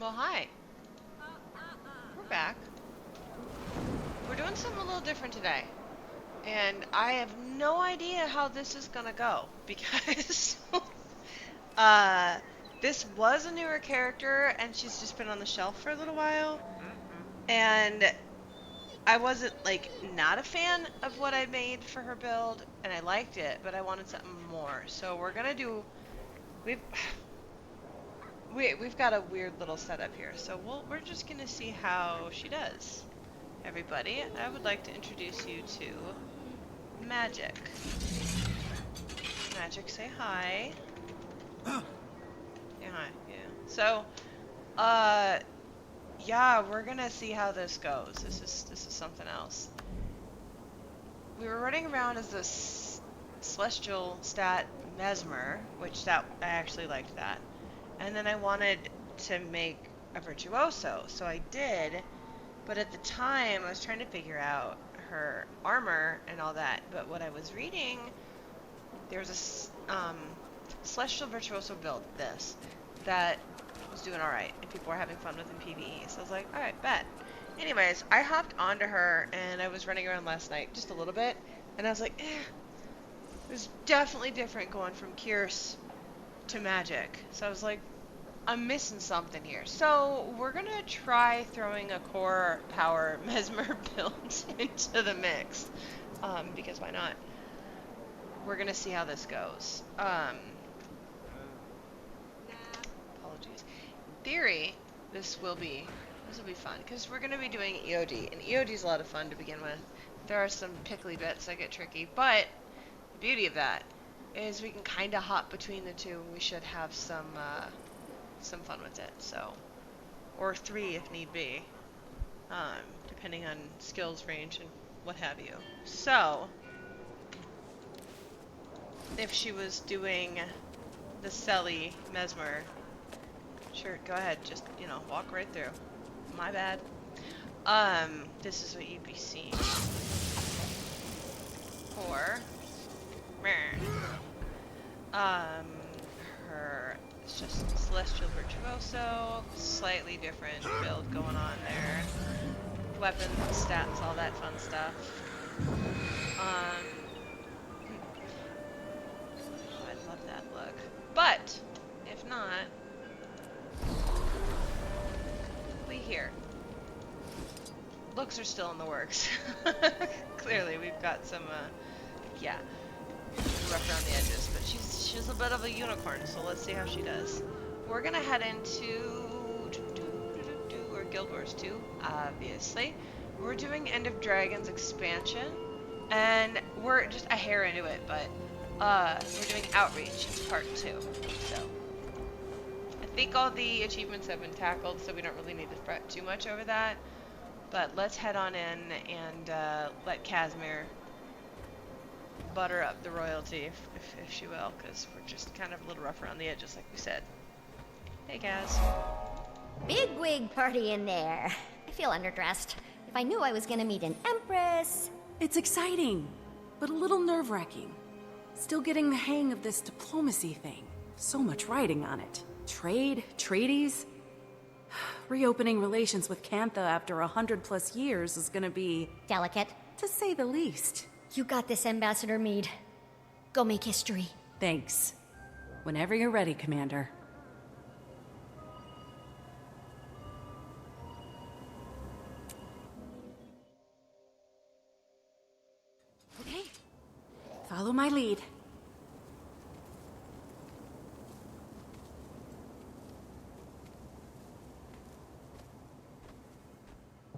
Well, hi. We're back. We're doing something a little different today. And I have no idea how this is gonna go because uh this was a newer character and she's just been on the shelf for a little while. And I wasn't like not a fan of what I made for her build and I liked it, but I wanted something more. So we're gonna do we've we've got a weird little setup here. So we're just gonna see how she does. Everybody, I would like to introduce you to Magic. Magic, say hi. Say hi, yeah. So, uh, yeah, we're gonna see how this goes. This is something else. We were running around as this celestial stat Mesmer, which that I actually liked that. And then I wanted to make a virtuoso, so I did. But at the time, I was trying to figure out her armor and all that. But what I was reading, there was a Celestial Virtuoso build, that was doing alright, and people were having fun with in PvE. So I was like, alright, bet. Anyways, I hopped onto her, and I was running around last night just a little bit, and I was like, it was definitely different going from Kier's to Magic. So I was like, I'm missing something here. So we're gonna try throwing a core power Mesmer build into the mix. Because why not? We're gonna see how this goes. Apologies. In theory, this will be fun because we're gonna be doing EOD, and EOD is a lot of fun to begin with. There are some pickly bits that get tricky, but the beauty of that is we can kind of hop between the two. We should have some fun with it. So, or three if need be, depending on skills range and what have you. So, if she was doing the Selly Mesmer, sure, go ahead, just, walk right through. My bad. This is what you'd be seeing. For, her, it's just Celestial Virtuoso, slightly different build going on there. Weapons, stats, all that fun stuff. I love that look. But, if not, we here. Looks are still in the works. Clearly, we've got some, yeah, rough around the edges, but she's a bit of a unicorn, so let's see how she does. We're gonna head into or Guild Wars 2, obviously. We're doing End of Dragons expansion, and we're just a hair into it, but we're doing Outreach part 2. So I think all the achievements have been tackled, so we don't really need to fret too much over that. But let's head on in and let Casimir butter up the royalty, if she will, because we're just kind of a little rough around the edges, like we said. Hey, Kaz. Big wig party in there. I feel underdressed. If I knew I was gonna meet an empress... It's exciting, but a little nerve-wracking. Still getting the hang of this diplomacy thing. So much writing on it. Trade, treaties. Reopening relations with Cantha after 100+ years is gonna be... delicate. to say the least. You got this, Ambassador Meade. Go make history. Thanks. Whenever you're ready, Commander. Okay. Follow my lead.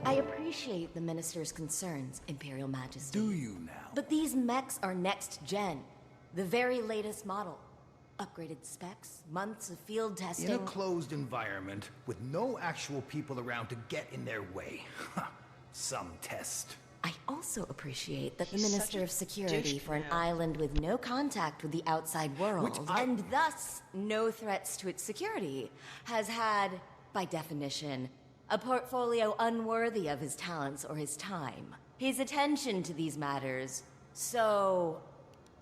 I appreciate the Minister's concerns, Imperial Majesty. Do you now? But these mechs are next gen. The very latest model. Upgraded specs, months of field testing... In a closed environment, with no actual people around to get in their way. Some test. I also appreciate that the He's Minister such a of Security douche for an now. island with no contact with the outside world, Which I- and thus no threats to its security, has had, by definition, a portfolio unworthy of his talents or his time. His attention to these matters, so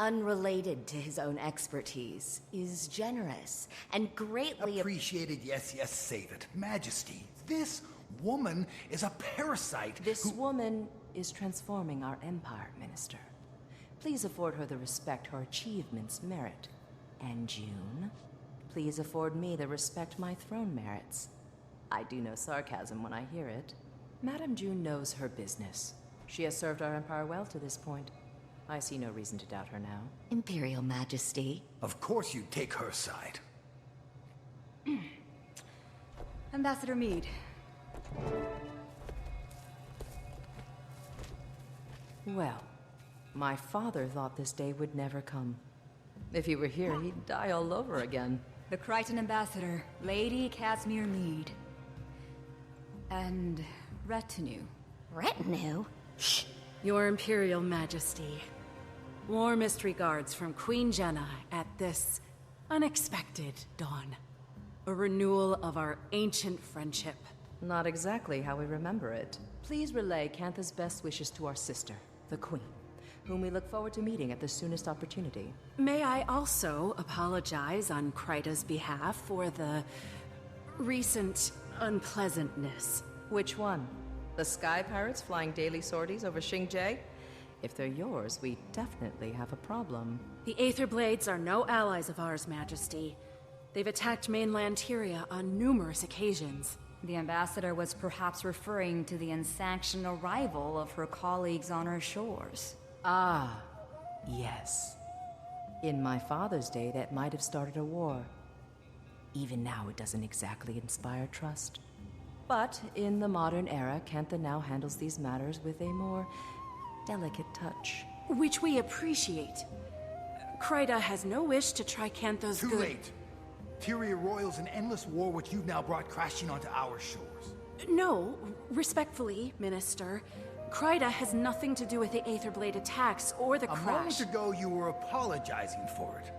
unrelated to his own expertise, is generous and greatly Appreciated, yes, yes, save it. Majesty, this woman is a parasite This who... woman is transforming our empire, Minister. Please afford her the respect her achievements merit. And June, please afford me the respect my throne merits. I do know sarcasm when I hear it. Madame June knows her business. She has served our empire well to this point. I see no reason to doubt her now. Imperial Majesty. Of course you take her side. Ambassador Meade. Well, my father thought this day would never come. If he were here, he'd die all over again. The Crichton Ambassador, Lady Casimir Meade. And retinue. Retinue? Your Imperial Majesty. Warmest regards from Queen Jenna at this unexpected dawn. A renewal of our ancient friendship. Not exactly how we remember it. Please relay Cantha's best wishes to our sister, the Queen, whom we look forward to meeting at the soonest opportunity. May I also apologize on Kryta's behalf for the recent unpleasantness. Which one? The Sky Pirates flying daily sorties over Xingje? If they're yours, we definitely have a problem. The Aether Blades are no allies of ours, Majesty. They've attacked mainland Tyria on numerous occasions. The ambassador was perhaps referring to the unsanctioned arrival of her colleagues on our shores. Ah, yes. In my father's day, that might have started a war. Even now, it doesn't exactly inspire trust. But in the modern era, Cantha now handles these matters with a more delicate touch. Which we appreciate. Kryta has no wish to try Cantha's Too good... late. Tyria roils an endless war which you've now brought crashing onto our shores. No, respectfully, Minister. Kryta has nothing to do with the Aetherblade attacks or the A crash. moment ago, you were apologizing for it.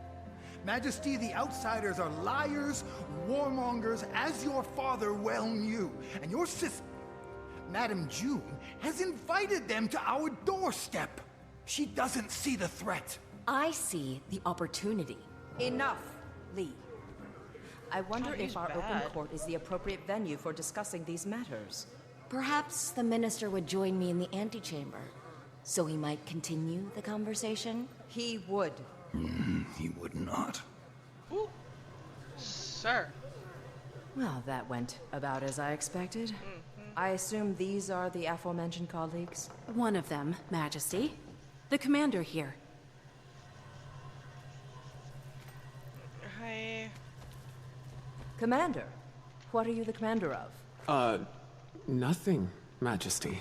Majesty, the outsiders are liars, warmongers, as your father well knew. And your sister, Madame June, has invited them to our doorstep. She doesn't see the threat. I see the opportunity. Enough, Lee. I wonder he's if our open bad. court is the appropriate venue for discussing these matters. Perhaps the minister would join me in the antechamber, so we might continue the conversation? He would. He would not. Ooh. Sir. Well, that went about as I expected. I assume these are the aforementioned colleagues? One of them, Majesty. The commander here. Hi. Commander, what are you the commander of? Nothing, Majesty.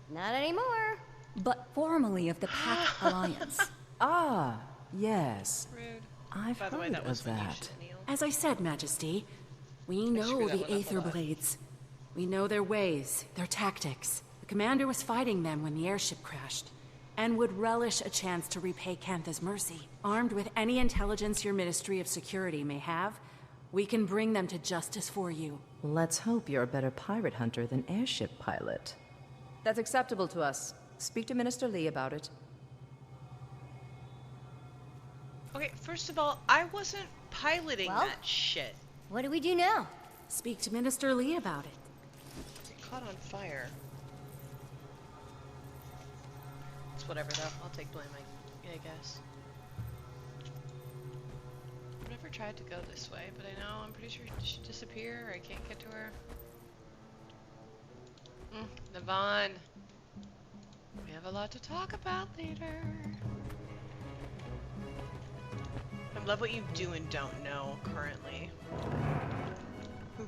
Not anymore. But formerly of the Pact Alliance. Ah, yes. Rude. I've By the way, heard that was of when you that. should kneel. As I said, Majesty, we screwed know that the one up a Aether lot. Blades. We know their ways, their tactics. The commander was fighting them when the airship crashed, and would relish a chance to repay Cantha's mercy. Armed with any intelligence your Ministry of Security may have, we can bring them to justice for you. Let's hope you're a better pirate hunter than airship pilot. That's acceptable to us. Speak to Minister Lee about it. Okay, first of all, I wasn't piloting Well? that shit. What do we do now? Speak to Minister Lee about it. It caught on fire. It's whatever though. I'll take blame, I guess. I've never tried to go this way, but I know I'm pretty sure she should disappear or I can't get to her. Navon. We have a lot to talk about later. I love what you do and don't know currently.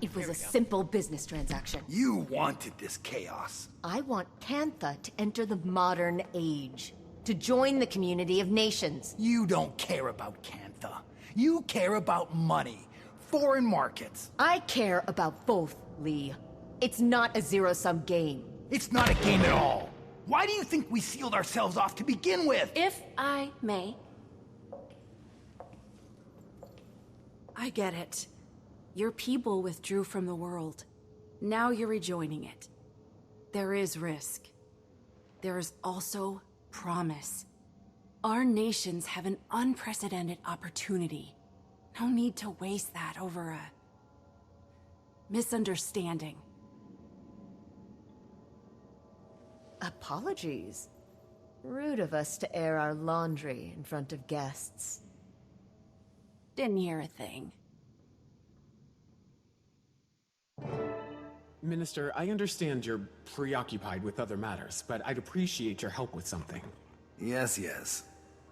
It was Here a we go. simple business transaction. You wanted this chaos. I want Cantha to enter the modern age, to join the community of nations. You don't care about Cantha. You care about money, foreign markets. I care about both, Lee. It's not a zero-sum game. It's not a game at all. Why do you think we sealed ourselves off to begin with? If I may. I get it. Your people withdrew from the world. Now you're rejoining it. There is risk. There is also promise. Our nations have an unprecedented opportunity. No need to waste that over a misunderstanding. Apologies. Rude of us to air our laundry in front of guests. Didn't hear a thing. Minister, I understand you're preoccupied with other matters, but I'd appreciate your help with something. Yes, yes.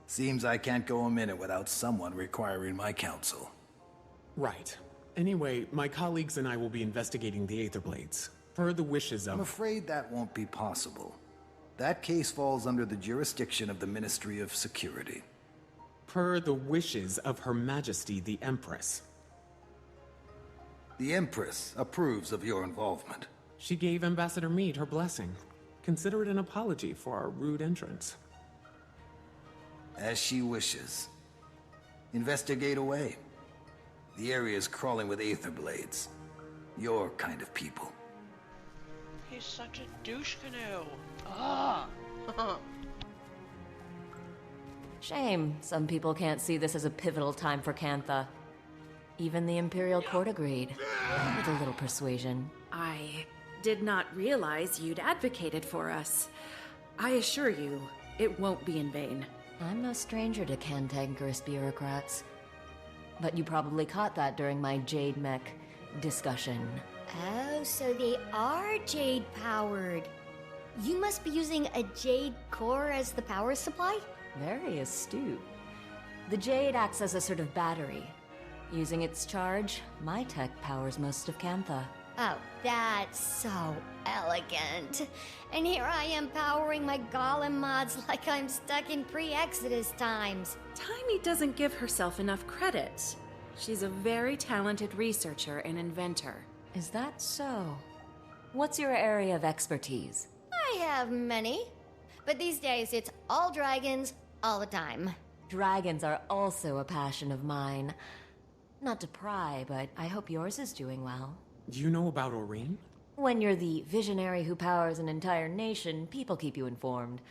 Seems I can't go a minute without someone requiring my counsel. Right. Anyway, my colleagues and I will be investigating the Aetherblades, per the wishes I'm of... afraid that won't be possible. That case falls under the jurisdiction of the Ministry of Security. Per the wishes of Her Majesty the Empress. The Empress approves of your involvement. She gave Ambassador Meade her blessing. Consider it an apology for our rude entrance. As she wishes. Investigate away. The area is crawling with Aetherblades. Your kind of people. He's such a douche canoe. Ah. Shame some people can't see this as a pivotal time for Cantha. Even the Imperial Court agreed, with a little persuasion. I did not realize you'd advocated for us. I assure you, it won't be in vain. I'm no stranger to cantankerous bureaucrats. But you probably caught that during my Jade Mech discussion. Oh, so they are jade-powered. You must be using a jade core as the power supply? Very astute. The Jade acts as a sort of battery. Using its charge, my tech powers most of Cantha. Oh, that's so elegant. And here I am powering my golem mods like I'm stuck in pre-Exodus times. Tiny doesn't give herself enough credit. She's a very talented researcher and inventor. Is that so? What's your area of expertise? I have many. But these days, it's all dragons, all the time. Dragons are also a passion of mine. Not to pry, but I hope yours is doing well. Do you know about Aurene? When you're the visionary who powers an entire nation, people keep you informed.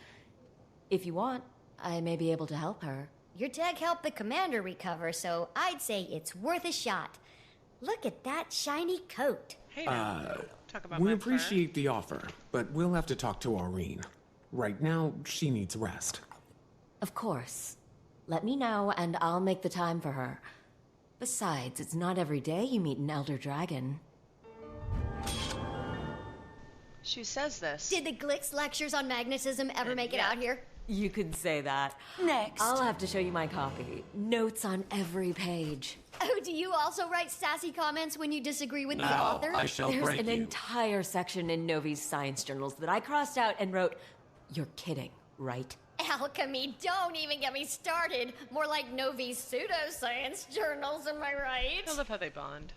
If you want, I may be able to help her. Your tech helped the commander recover, so I'd say it's worth a shot. Look at that shiny coat. Hey now. Talk about We my appreciate the offer, but we'll have to talk to Aurene. Right now, she needs rest. Of course. Let me know, and I'll make the time for her. Besides, it's not every day you meet an elder dragon. She says this. Did the Glix lectures on magnetism ever make it Yeah. out here? You could say that. Next. I'll have to show you my copy. Notes on every page. Oh, do you also write sassy comments when you disagree with the author? There's an entire section in Novi's science journals that I crossed out and wrote, "You're kidding, right?" Alchemy, don't even get me started. More like Novi's pseudoscience journals, am I right? I love how they bond.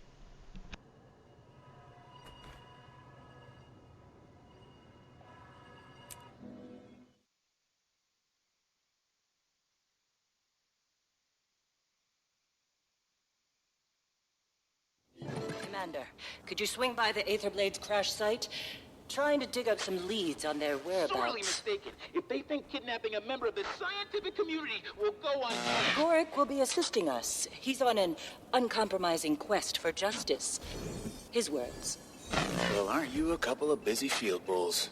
Commander, could you swing by the Aetherblades crash site? Trying to dig up some leads on their whereabouts. Sorely mistaken. If they think kidnapping a member of the scientific community will go on... Gorik will be assisting us. He's on an uncompromising quest for justice. His words. Well, aren't you a couple of busy field bulls?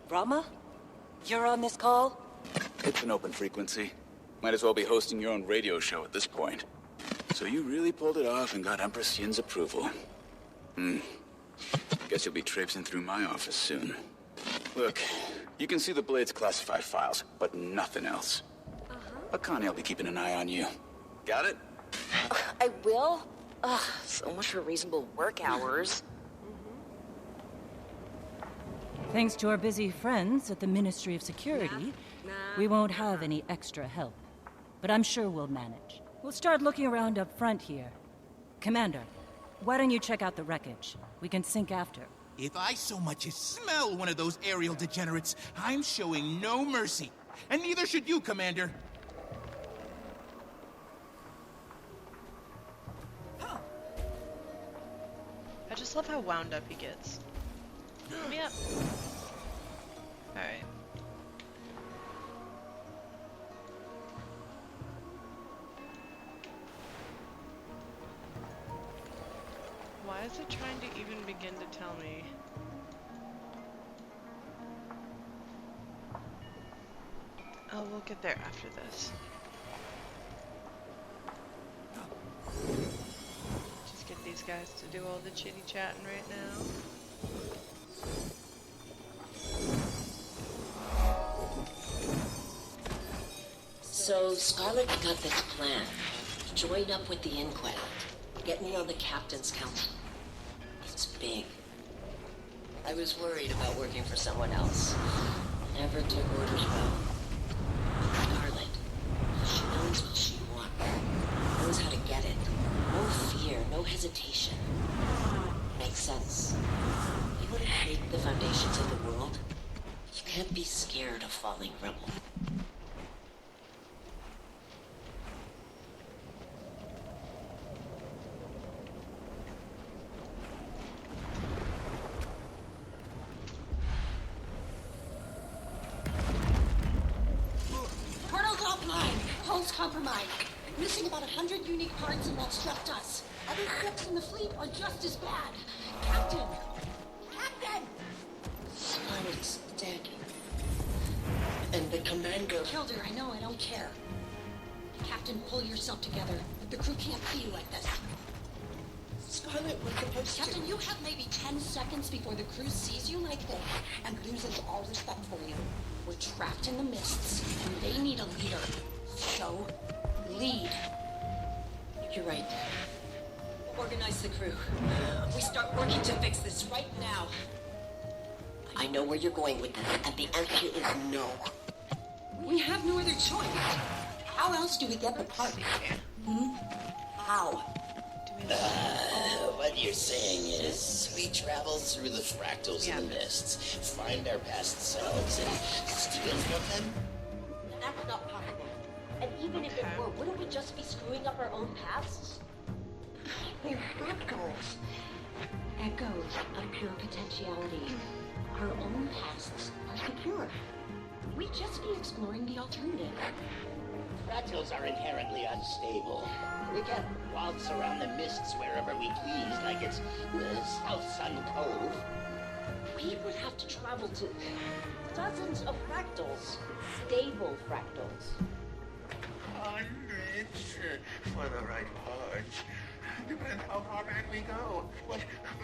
Rama? You're on this call? It's an open frequency. Might as well be hosting your own radio show at this point. So you really pulled it off and got Empress Yin's approval. Guess you'll be traipsing through my office soon. Look, you can see the Blade's classified files, but nothing else. Akane will be keeping an eye on you. Got it? I will? Ugh, so much for reasonable work hours. Thanks to our busy friends at the Ministry of Security, we won't have any extra help. But I'm sure we'll manage. We'll start looking around up front here. Commander, why don't you check out the wreckage? We can sync after. If I so much as smell one of those aerial degenerates, I'm showing no mercy. And neither should you, Commander. I just love how wound up he gets. Let me up. Alright. Why is it trying to even begin to tell me? Oh, we'll get there after this. Just get these guys to do all the chitty chatting right now. So Scarlet got this plan. Join up with the Inquest. Get me on the Captain's Council. It's big. I was worried about working for someone else. Never took orders well. Scarlet, she knows what she wants. Knows how to get it. No fear, no hesitation. Makes sense. You want to shake the foundations of the world? You can't be scared of falling rebel. Compromised. Missing about 100 unique parts, and that's just us. Other ships in the fleet are just as bad. Captain! Captain! Scarlet's dead. And the commander... Killed her, I know, I don't care. Captain, pull yourself together. The crew can't see you like this. Scarlet was supposed Captain, you have maybe 10 seconds before the crew sees you like this and loses all respect for you. We're trapped in the mists, and they need a leader. So, lead. You're right. Organize the crew. We start working to fix this right now. I know where you're going with this, and the answer is no. We have no other choice. How else do we get the part? How? What you're saying is, we travel through the fractals in the mists, find our past selves, and steal from them? That's not possible. And even if it were, wouldn't we just be screwing up our own pasts? They're fractals. Echoes of pure potentiality. Our own pasts are secure. We'd just be exploring the alternative. Fractals are inherently unstable. We can't waltz around the mists wherever we please, like it's South Sun Cove. We would have to travel to dozens of fractals. Stable fractals. Hundreds for the right parts. Depends how far back we go. What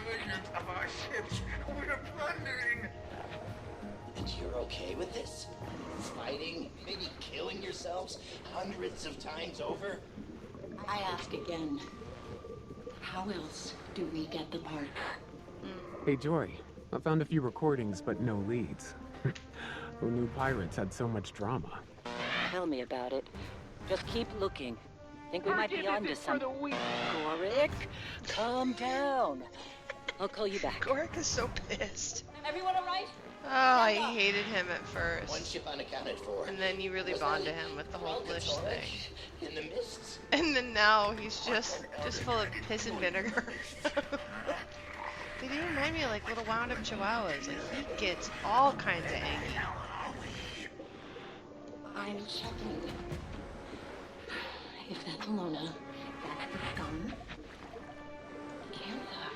versions of our ships we're plundering. And you're okay with this? Fighting, maybe killing yourselves hundreds of times over? I ask again. How else do we get the part? Hey, Joy. I found a few recordings, but no leads. Who knew pirates had so much drama? Tell me about it. Just keep looking. Think we might be onto something. Gorik, calm down. I'll call you back. Gorik is so pissed. Everyone all right? Oh, I hated him at first. One ship unaccounted for. And then you really bond to him with the whole Lish thing. In the mists. And then now he's just full of piss and vinegar. They do remind me of like little wound up chihuahuas. Like he gets all kinds of angry. I'm checking. If that's Alona, that's the scum. Cantha.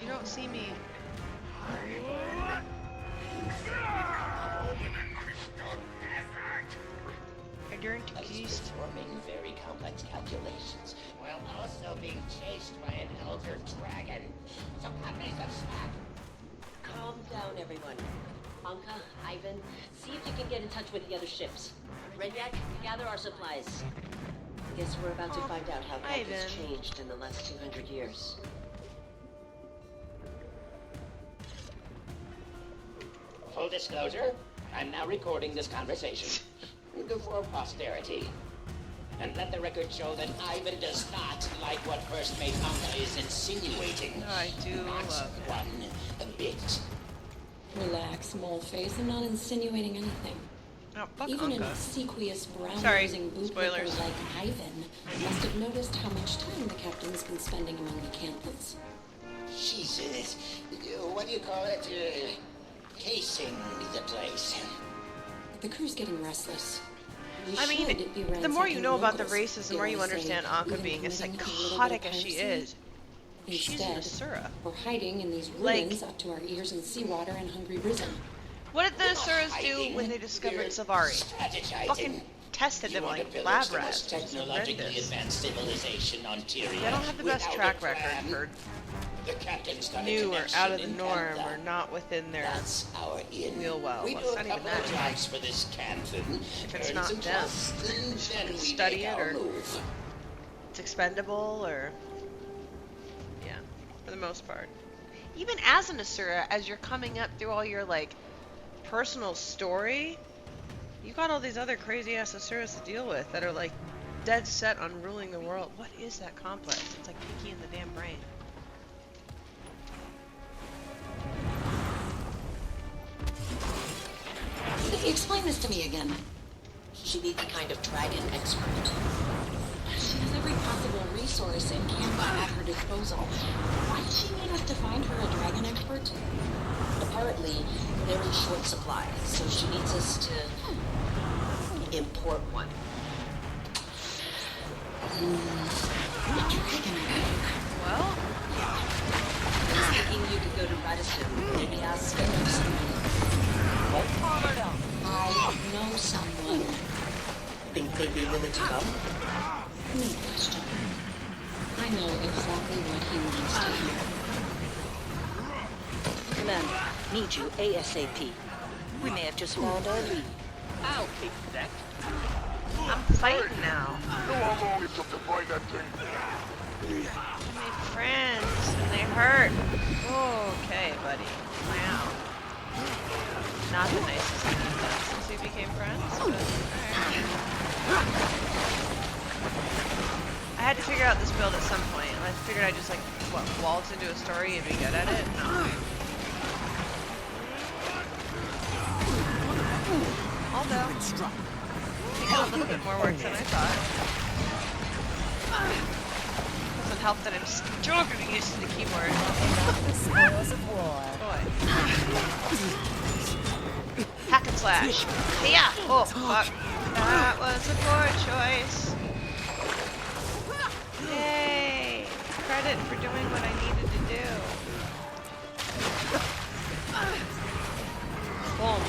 You don't see me. I learned to kiss. Performing very complex calculations, while also being chased by an elder dragon. So cut me some slack. Calm down, everyone. Anka, Ivan, see if you can get in touch with the other ships. Redyak, gather our supplies. Guess we're about to find out how life has changed in the last 200 years. Full disclosure, I'm now recording this conversation. For posterity. And let the record show that Ivan does not like what First Mate Anka is insinuating. I do love one bit. Relax, Moleface. I'm not insinuating anything. Oh, fuck Even Anka. an obsequious brown-nosing bootlicker like Ivan must have noticed how much time the captain's been spending among the campus. Jesus. What do you call it? Casing the place. The crew's getting restless. I mean, the more you know about the races, the more you understand Anka being as psychotic as she is. She's an Asura. We're hiding in these Like, ruins up to our ears in seawater and hungry risen. what did the Asuras do when they discovered Savari? Fucking tested them like lab rats. Technologically advanced civilization on Tyrion. They don't have the best track record for new or out of the norm or not within their wheel well. We Well, do it's a not even couple that. of jobs for this canton. If it's not them, Then we study make it our or move. it's expendable or yeah, for the most part. Even as an Asura, as you're coming up through all your like personal story, you got all these other crazy ass Asuras to deal with that are like dead set on ruling the world. What is that complex? It's like Pinky in the damn brain. Explain this to me again. She needs a kind of dragon expert. She has every possible resource in Canva at her disposal. Why does she need us to find her a dragon expert? Apparently, they're in short supply, so she needs us to import one. A dragon expert? Well, I was thinking you could go to Radisson, maybe ask her someone. I know someone. Think they'd be willing to come? No question. I know exactly what he wants to hear. Commander, need you ASAP. We may have just found our lead. I'll take that. I'm fighting now. How long it took to find that thing? I made friends and they hurt. Okay, buddy. Wow. Not the nicest thing I've done since we became friends, but alright. I had to figure out this build at some point. I figured I'd just like, what, waltz into a story and be good at it? No. Although, it got a little bit more work than I thought. Doesn't help that I'm still getting used to the keyboard. Boy. Hack and slash. Yeah. Oh, fuck. That was a poor choice. Yay. Credit for doing what I needed to do. Boom.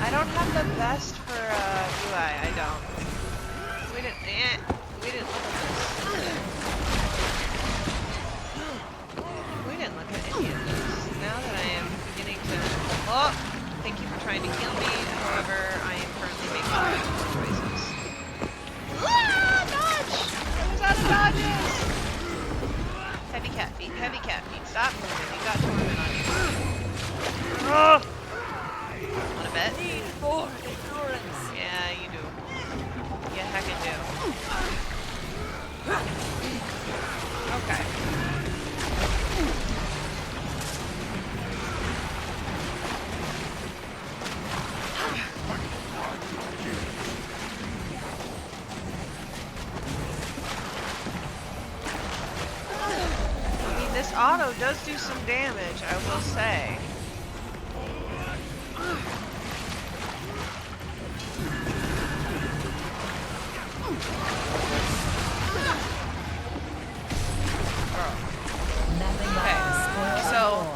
I don't have the best for UI. I don't. We didn't look at this. We didn't look at any of this. Now that I am beginning to... Oh! Thank you for trying to kill me. However, I am currently making poor choices. Ah! Dodge! I was out of dodges! Heavy cat feet. Heavy cat feet. Stop moving. You got torment on you. Oh! Wanna bet? Need for endurance. Yeah, you do. Yeah, heckin' do. Okay. I mean, this auto does do some damage, I will say. Okay, so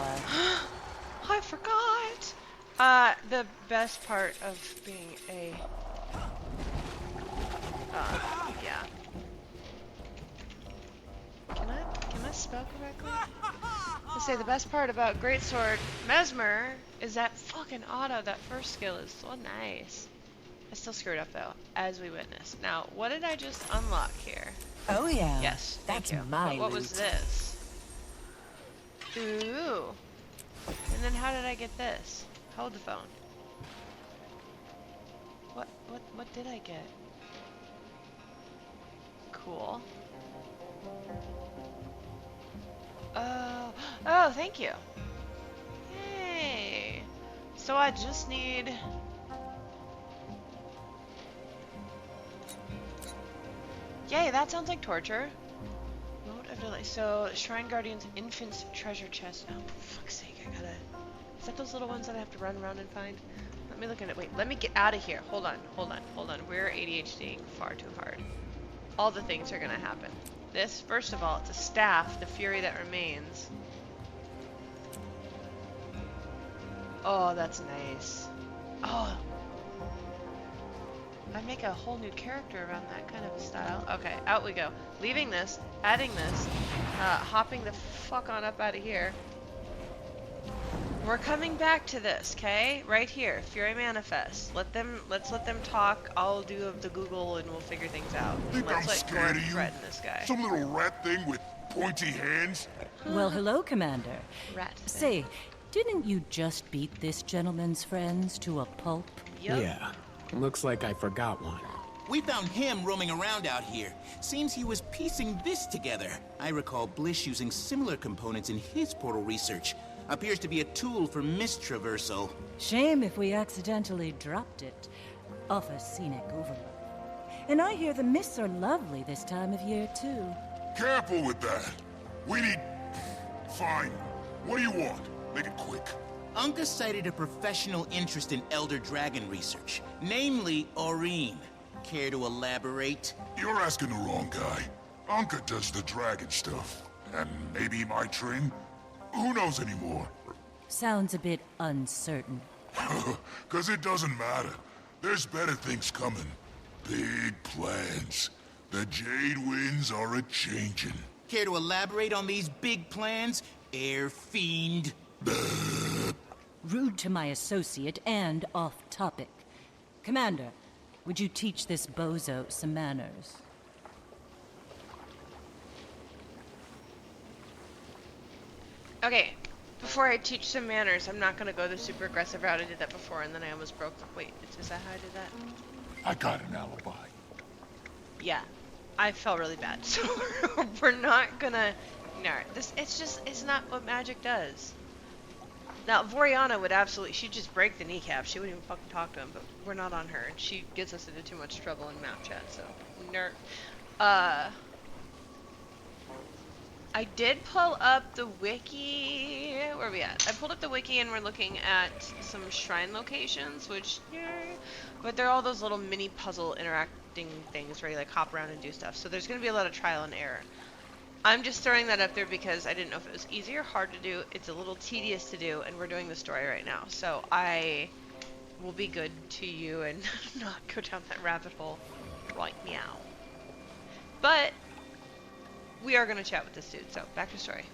I forgot. The best part of being a yeah. Can I spell correctly? I say the best part about Greatsword Mesmer is that fucking auto. That first skill is so nice. I still screwed up though, as we witnessed. Now, what did I just unlock here? Oh yeah. Yes, That's thank you. my But what was loot. this? Ooh. And then how did I get this? Hold the phone. What did I get? Cool. Oh, thank you. Yay. So I just need... Yay, that sounds like torture. Mode of delay. So, Shrine Guardian's Infant's Treasure Chest. Oh, for fuck's sake, I gotta... Is that those little ones that I have to run around and find? Let me look at it. Wait, let me get out of here. Hold on, hold on, hold on. We're ADHDing far too hard. All the things are gonna happen. This, first of all, it's a staff, the fury that remains. Oh, that's nice. Oh. I make a whole new character around that kind of a style. Okay, out we go. Leaving this, adding this, hopping the fuck on up out of here. We're coming back to this, okay? Right here, Fury Manifest. Let's let them talk. I'll do the Google and we'll figure things out. Think Let's I'm let scared Gordon of you? threaten this guy. Some little rat thing with pointy hands? Well, hello, Commander. Rat thing. Say, didn't you just beat this gentleman's friends to a pulp? Yep. Yeah, looks like I forgot one. We found him roaming around out here. Seems he was piecing this together. I recall Blish using similar components in his portal research. Appears to be a tool for mist traversal. Shame if we accidentally dropped it off a scenic overlook. And I hear the mists are lovely this time of year, too. Careful with that. We need... Fine. What do you want? Make it quick. Unka cited a professional interest in Elder Dragon research, namely Aurene. Care to elaborate? You're asking the wrong guy. Anka does the dragon stuff. And maybe my tring? Who knows anymore? Sounds a bit uncertain. 'Cause it doesn't matter. There's better things coming. Big plans. The Jade Winds are a-changin'. Care to elaborate on these big plans, Air Fiend? Rude to my associate and off-topic. Commander, would you teach this bozo some manners? Okay, before I teach some manners, I'm not gonna go the super aggressive route. I did that before and then I almost broke. Wait, is that how I did that? I got an alibi. Yeah, I felt really bad. So we're not gonna. No, it's not what magic does. Now, Voriana would absolutely, she'd just break the kneecap. She wouldn't even fucking talk to him, but we're not on her. She gets us into too much trouble in map chat, so. Nerd. I did pull up the wiki. Where are we at? I pulled up the wiki and we're looking at some shrine locations, which, but they're all those little mini puzzle interacting things where you like hop around and do stuff. So there's going to be a lot of trial and error. I'm just throwing that up there because I didn't know if it was easy or hard to do. It's a little tedious to do, and we're doing the story right now. So I will be good to you and not go down that rabbit hole right now. But we are going to chat with this dude, so back to story.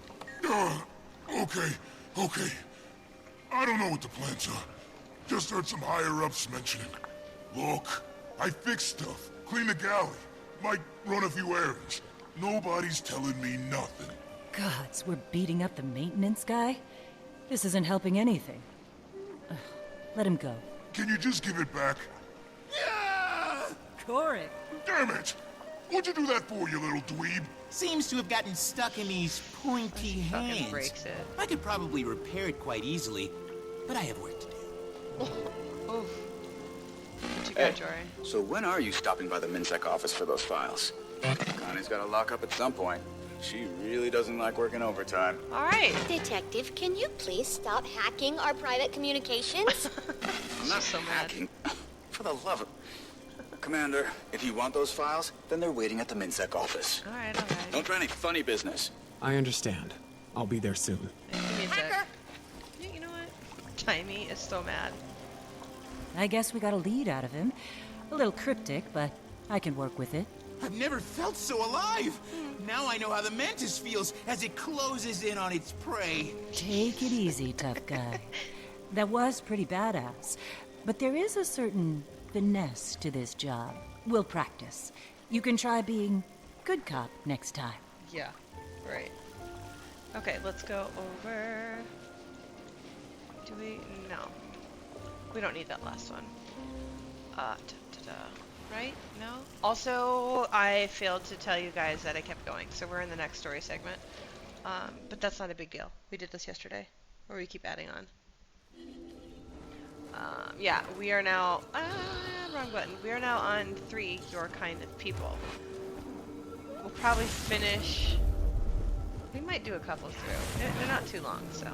Okay. I don't know what the plans are. Just heard some higher-ups mentioning. Look, I fixed stuff, cleaned the galley, might run a few errands. Nobody's telling me nothing. Gods, we're beating up the maintenance guy? This isn't helping anything. Let him go. Can you just give it back? Yeah! Coric! Damn it! What'd you do that for, you little dweeb? Seems to have gotten stuck in these pointy hands. Breaks it. I could probably repair it quite easily, but I have work to do. Oof. What you got, Jory? So when are you stopping by the MinSec office for those files? Connie's got to lock up at some point. She really doesn't like working overtime. All right. Detective, can you please stop hacking our private communications? I'm not so hacking. For the love of... Commander, if you want those files, then they're waiting at the MinSec office. All right. Don't try any funny business. I understand. I'll be there soon. Give me a sec. You know what? Timey is so mad. I guess we got a lead out of him. A little cryptic, but I can work with it. I've never felt so alive! Now I know how the Mantis feels as it closes in on its prey. Take it easy, tough guy. That was pretty badass. But there is a certain finesse to this job. We'll practice. You can try being good cop next time. Yeah, right. Okay, let's go over... Do we? No. We don't need that last one. Right? No? Also, I failed to tell you guys that I kept going, so we're in the next story segment. But that's not a big deal. We did this yesterday, where we keep adding on. Yeah, we are now... wrong button. We are now on 3, Your Kind of People. We'll probably finish... We might do a couple through. They're not too long, so...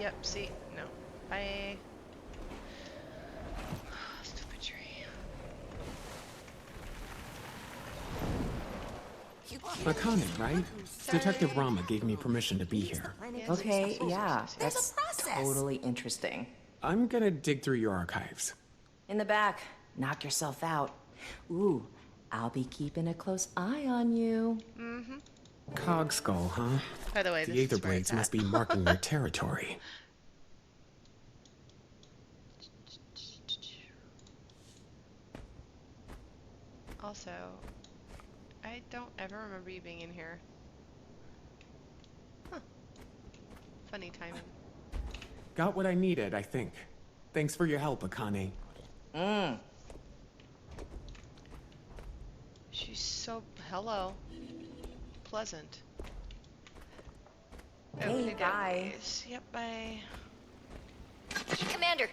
Yep, see? No. Bye. Stupid tree. Akane, right? Detective Rama gave me permission to be here. Okay, yeah, that's totally interesting. I'm gonna dig through your archives. In the back, knock yourself out. Ooh, I'll be keeping a close eye on you. Mm-hmm. Cog skull, huh? By the way, the this Aether is where Blades it's must at. be marking their territory. Also, I don't ever remember you being in here. Huh. Funny timing. Got what I needed, I think. Thanks for your help, Akane. She's so... hello. Pleasant. Hey, bye. Yep, bye. Commander,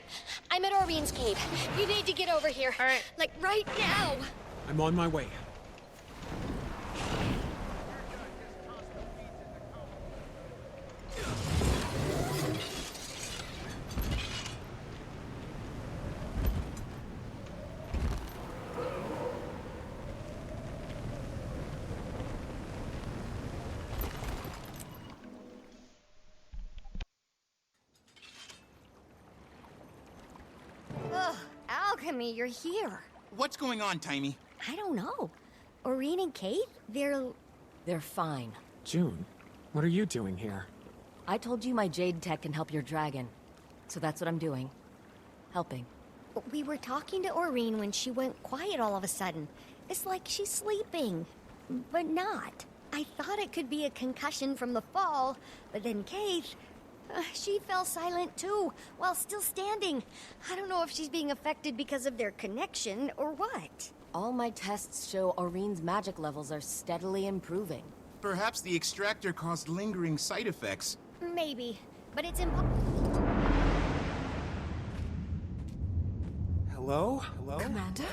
I'm at Orion's cave. You need to get over here. All right. Like, right now. I'm on my way. Ugh, Alchemy, you're here. What's going on, Timey? I don't know. Orien and Kate? They're fine. June, what are you doing here? I told you my Jade Tech can help your dragon. So that's what I'm doing. Helping. We were talking to Orien when she went quiet all of a sudden. It's like she's sleeping. But not. I thought it could be a concussion from the fall, but then Kate... she fell silent too, while still standing. I don't know if she's being affected because of their connection or what. All my tests show Orien's magic levels are steadily improving. Perhaps the extractor caused lingering side effects. Maybe, but it's impossible. Hello? Commander?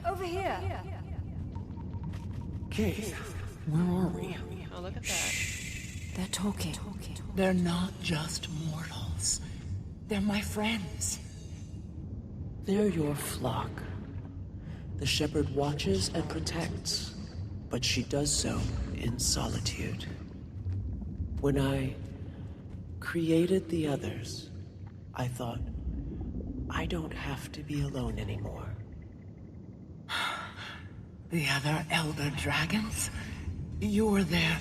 Over here. Kate, where are we? Oh, look at that. They're talking. They're not just mortals. They're my friends. They're your flock. The shepherd watches and protects, but she does so in solitude. When I created the others, I thought, I don't have to be alone anymore. The other elder dragons? You're their...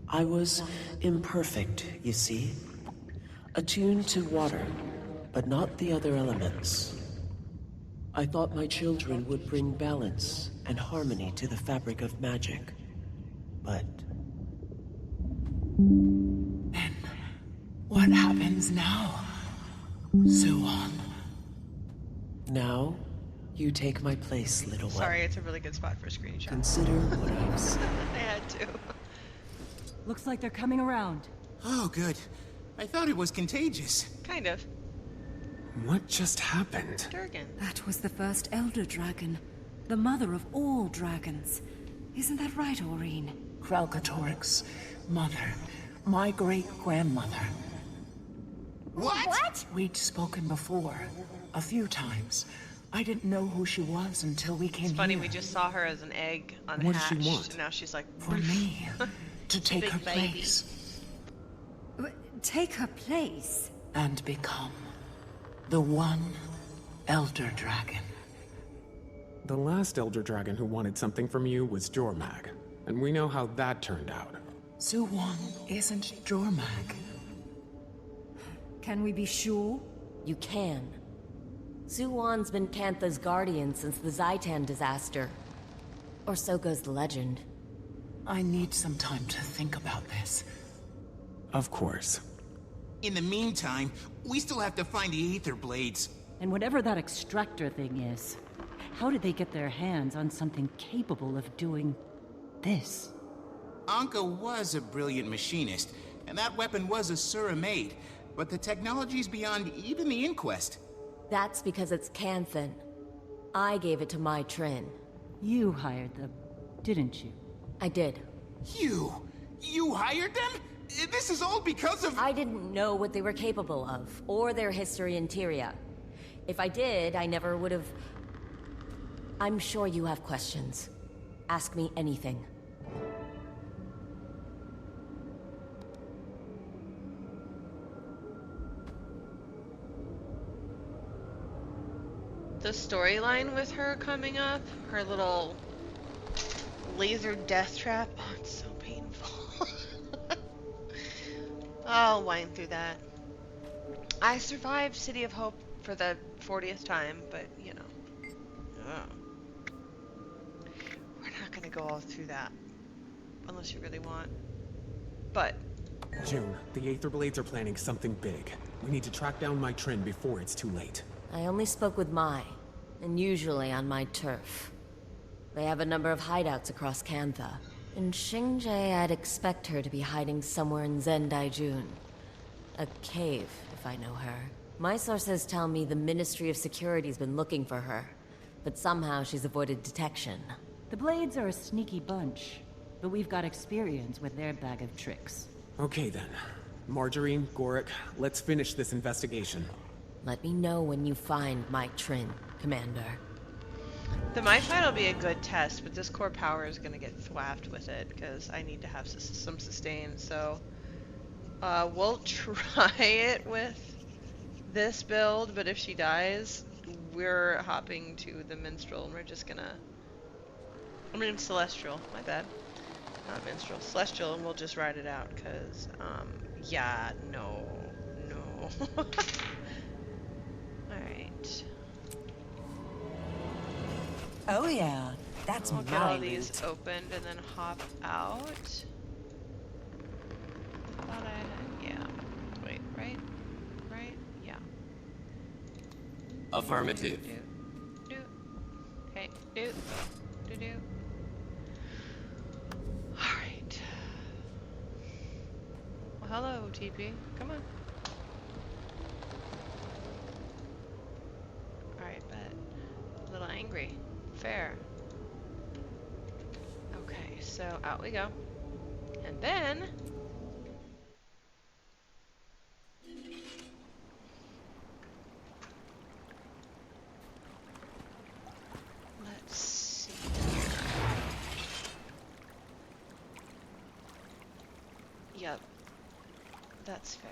I was imperfect, you see. Attuned to water, but not the other elements. I thought my children would bring balance and harmony to the fabric of magic. But... then, what happens now, Zuon? Now, you take my place, little one. Sorry, it's a really good spot for a screenshot. Consider what I've said. I had to. Looks like they're coming around. Oh, good. I thought it was contagious. Kind of. What just happened? Durgan. That was the first Elder Dragon. The mother of all dragons. Isn't that right, Orien? Kralkatorik's mother. My great-grandmother. What? We'd spoken before. A few times. I didn't know who she was until we came It's funny, here. we just saw her as an egg What does unhatched, she want? and now she's like... For me. To take Big her baby. place. Take her place. And become the one Elder Dragon. The last Elder Dragon who wanted something from you was Jormag, and we know how that turned out. Zuon isn't Jormag. Can we be sure? You can. Zuon's been Cantha's guardian since the Zaitan disaster. Or so goes the legend. I need some time to think about this. Of course. In the meantime, we still have to find the Aether Blades. And whatever that extractor thing is, how did they get their hands on something capable of doing this? Anka was a brilliant machinist, and that weapon was a Sura-made, but the technology's beyond even the Inquest. That's because it's Canthan. I gave it to my Trin. You hired them, didn't you? I did. You hired them? This is all because of... I didn't know what they were capable of, or their history in Tyria. If I did, I never would have... I'm sure you have questions. Ask me anything. The storyline with her coming up, her little laser death trap. Oh, it's so painful. I'll wind through that. I survived City of Hope for the 40th time, but you know. We're not gonna go all through that. Unless you really want. But June, the Aether Blades are planning something big. We need to track down my Trin before it's too late. I only spoke with Mai, and usually on my turf. They have a number of hideouts across Kantha. In Xingje, I'd expect her to be hiding somewhere in Zendaijun. A cave, if I know her. My sources tell me the Ministry of Security's been looking for her, but somehow she's avoided detection. The Blades are a sneaky bunch, but we've got experience with their bag of tricks. Okay then. Marjorie, Gorik, let's finish this investigation. Let me know when you find my Trin, Commander. the Might Fight will be a good test, but this core power is gonna get thwapped with it because I need to have some sustain. So we'll try it with this build, but if she dies, we're hopping to the Minstrel and we're just gonna... I mean, Celestial, my bad. Not Minstrel, Celestial, and we'll just ride it out, because, yeah, no. Alright. Oh yeah, that's We'll get my all these loot. opened and then hop out. Thought I had, yeah. Wait, right? Right? Yeah. Affirmative. Do. Okay, do. Alright. Well, hello, TP. Come on. Alright, bet. A little angry. Fair. Okay, so out we go. And then... let's see here. Yep. That's fair.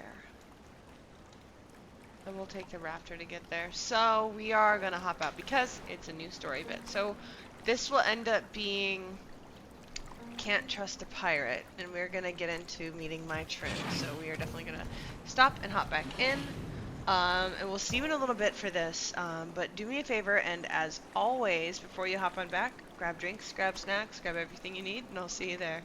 And we'll take the raptor to get there. So we are gonna hop out because it's a new story bit. So this will end up being Can't Trust a Pirate, and we're gonna get into meeting my Trin. So we are definitely gonna stop and hop back in. And we'll see you in a little bit for this. But do me a favor, and as always, before you hop on back, grab drinks, grab snacks, grab everything you need, and I'll see you there.